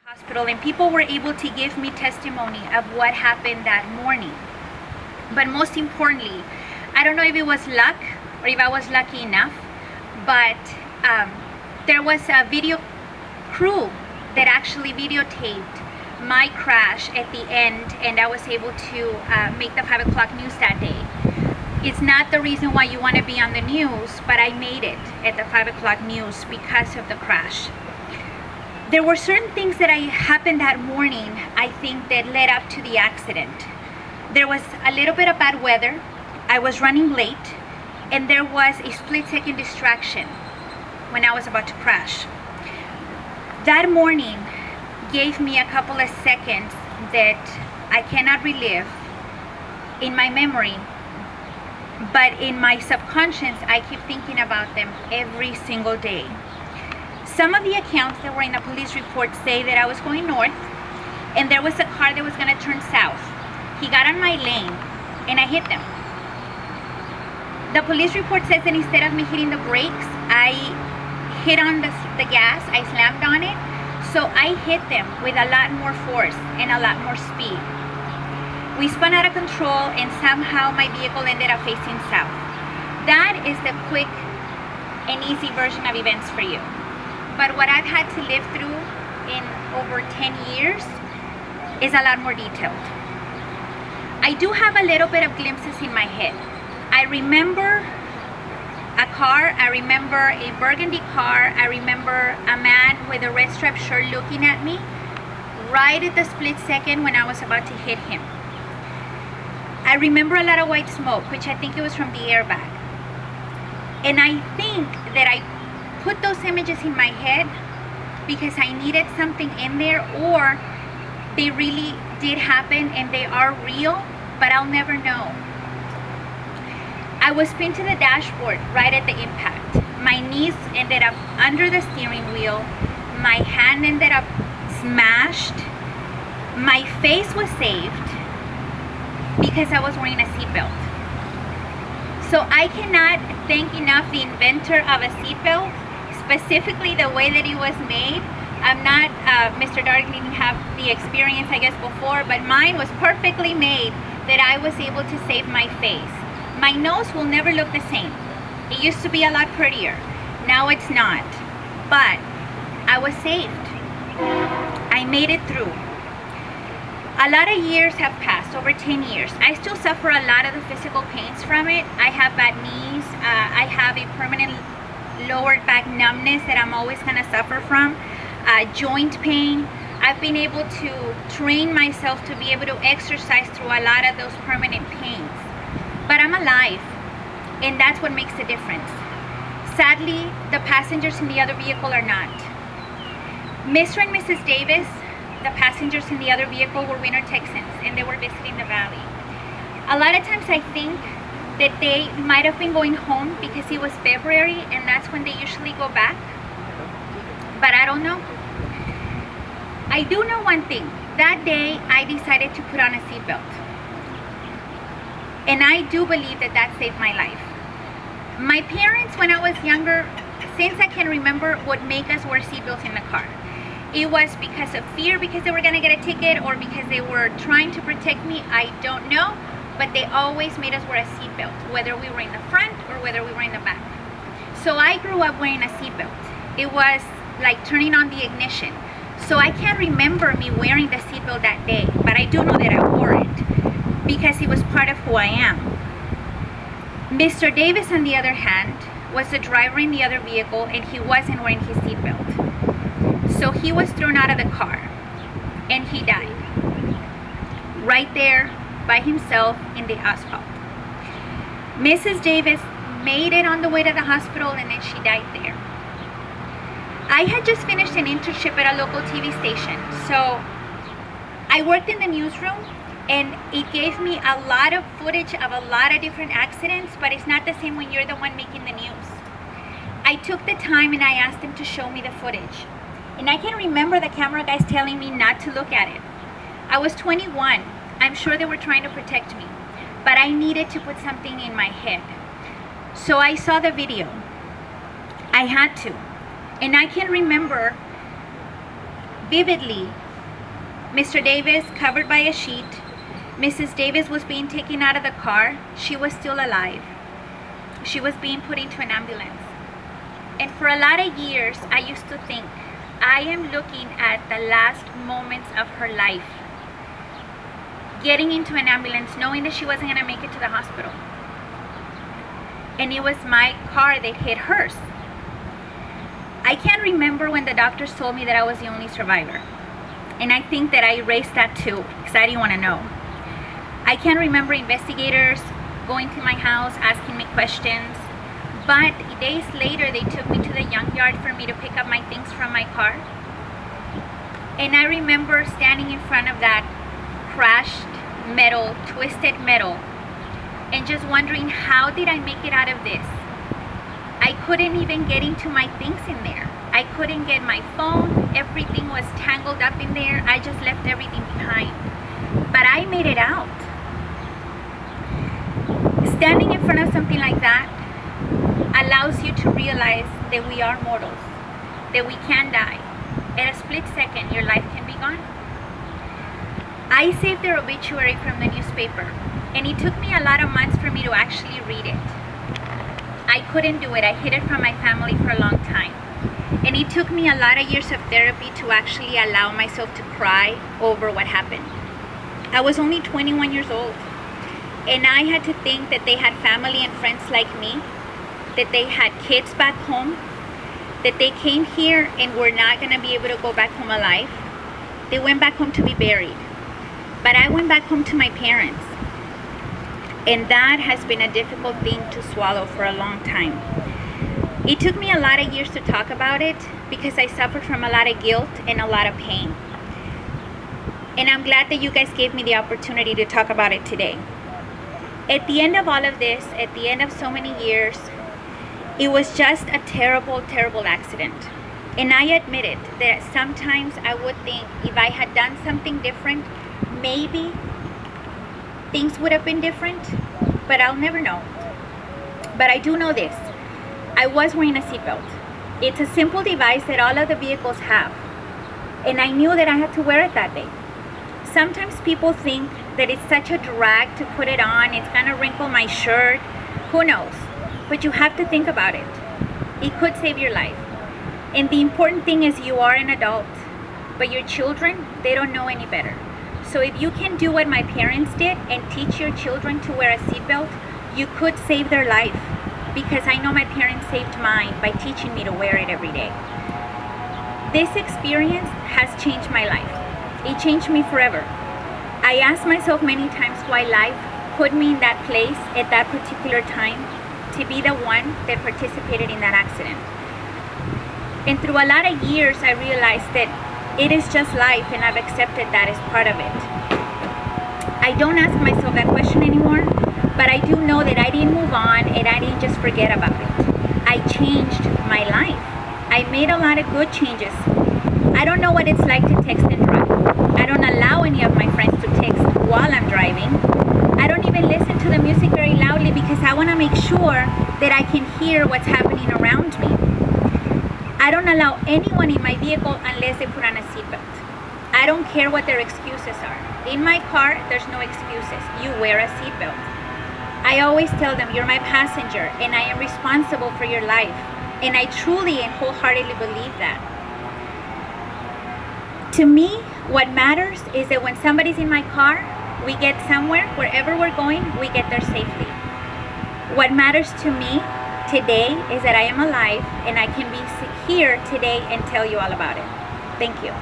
hospital, and people were able to give me testimony of what happened that morning. But most importantly, I don't know if it was luck or if I was lucky enough, but there was a video crew that actually videotaped my crash at the end, and I was able to make the 5 o'clock news that day. It's not the reason why you want to be on the news, but I made it at the 5 o'clock news because of the crash. There were certain things that happened that morning, I think, that led up to the accident. There was a little bit of bad weather, I was running late, and there was a split-second distraction when I was about to crash. That morning gave me a couple of seconds that I cannot relive in my memory, but in my subconscious, I keep thinking about them every single day. Some of the accounts that were in the police report say that I was going north and there was a car that was going to turn south. He got on my lane and I hit them. The police report says that instead of me hitting the brakes, I hit on the gas, I slammed on it, so I hit them with a lot more force and a lot more speed. We spun out of control and somehow my vehicle ended up facing south. That is the quick and easy version of events for you. But what I've had to live through in over 10 years is a lot more detailed. I do have a little bit of glimpses in my head. I remember a car, I remember a burgundy car, I remember a man with a red striped shirt looking at me right at the split second when I was about to hit him. I remember a lot of white smoke, which I think it was from the airbag. And I think that I put those images in my head because I needed something in there, or they really did happen and they are real, but I'll never know. I was pinned to the dashboard right at the impact. My knees ended up under the steering wheel. My hand ended up smashed. My face was saved because I was wearing a seatbelt. So I cannot thank enough the inventor of a seatbelt, specifically the way that it was made. I'm not, Mr. Dark didn't have the experience, I guess, before, but mine was perfectly made that I was able to save my face. My nose will never look the same. It used to be a lot prettier. Now it's not. But I was saved. I made it through. A lot of years have passed, over 10 years. I still suffer a lot of the physical pains from it. I have bad knees. I have a permanent lower back numbness that I'm always going to suffer from. Joint pain. I've been able to train myself to be able to exercise through a lot of those permanent pains. But I'm alive, and that's what makes the difference. Sadly, the passengers in the other vehicle are not. Mr. and Mrs. Davis, the passengers in the other vehicle, were Winter Texans, and they were visiting the valley. A lot of times I think that they might have been going home because it was February, and that's when they usually go back. But I don't know. I do know one thing. That day, I decided to put on a seatbelt. And I do believe that that saved my life. My parents, when I was younger, since I can remember, would make us wear seatbelts in the car. It was because of fear, because they were going to get a ticket, or because they were trying to protect me. I don't know. But they always made us wear a seatbelt, whether we were in the front or whether we were in the back. So I grew up wearing a seatbelt. It was like turning on the ignition. So I can't remember me wearing the seatbelt that day, but I do know that I wore it because it was part of who I am. Mr. Davis, on the other hand, was the driver in the other vehicle, and he wasn't wearing his seatbelt. So he was thrown out of the car and he died right there by himself in the asphalt. Mrs. Davis made it on the way to the hospital, and then she died there. I had just finished an internship at a local TV station, so I worked in the newsroom, and it gave me a lot of footage of a lot of different accidents, but it's not the same when you're the one making the news. I took the time and I asked them to show me the footage. And I can remember the camera guys telling me not to look at it. I was 21. I'm sure they were trying to protect me, but I needed to put something in my head. So I saw the video. I had to. And I can remember vividly. Mr. Davis covered by a sheet. Mrs. Davis was being taken out of the car. She was still alive. She was being put into an ambulance. And for a lot of years, I used to think, I am looking at the last moments of her life. Getting into an ambulance, knowing that she wasn't going to make it to the hospital. And it was my car that hit hers. I can't remember when the doctors told me that I was the only survivor. And I think that I erased that too, because I didn't want to know. I can't remember investigators going to my house, asking me questions. But days later, they took me to the junkyard for me to pick up my things from my car. And I remember standing in front of that crashed metal, twisted metal, and just wondering, how did I make it out of this? I couldn't even get into my things in there. I couldn't get my phone. Everything was tangled up in there. I just left everything behind. But I made it out. Standing in front of something like that allows you to realize that we are mortals, that we can die. In a split second, your life can be gone. I saved their obituary from the newspaper, and it took me a lot of months for me to actually read it. I couldn't do it. I hid it from my family for a long time. And it took me a lot of years of therapy to actually allow myself to cry over what happened. I was only 21 years old, and I had to think that they had family and friends like me, that they had kids back home, that they came here and were not going to be able to go back home alive. They went back home to be buried. But I went back home to my parents. And that has been a difficult thing to swallow for a long time. It took me a lot of years to talk about it because I suffered from a lot of guilt and a lot of pain. And I'm glad that you guys gave me the opportunity to talk about it today. At the end of all of this, at the end of so many years, it was just a terrible, terrible accident. And I admit it, that sometimes I would think if I had done something different, maybe things would have been different, but I'll never know. But I do know this. I was wearing a seatbelt. It's a simple device that all of the vehicles have. And I knew that I had to wear it that day. Sometimes people think that it's such a drag to put it on. It's gonna wrinkle my shirt. Who knows? But you have to think about it. It could save your life. And the important thing is you are an adult, but your children, they don't know any better. So if you can do what my parents did and teach your children to wear a seatbelt, you could save their life. Because I know my parents saved mine by teaching me to wear it every day. This experience has changed my life. It changed me forever. I asked myself many times why life put me in that place at that particular time to be the one that participated in that accident. And through a lot of years, I realized that it is just life, and I've accepted that as part of it. I don't ask myself that question anymore, but I do know that I didn't move on and I didn't just forget about it. I changed my life. I made a lot of good changes. I don't know what it's like to text and drive. I don't allow any of my friends to text while I'm driving. I don't even listen to the music very loudly because I want to make sure that I can hear what's happening around me. I don't allow anyone in my vehicle unless they put on a seatbelt. I don't care what their excuses are. In my car, there's no excuses. You wear a seatbelt. I always tell them, you're my passenger and I am responsible for your life. And I truly and wholeheartedly believe that. To me, what matters is that when somebody's in my car, we get somewhere, wherever we're going, we get there safely. What matters to me today is that I am alive and I can be here today and tell you all about it. Thank you.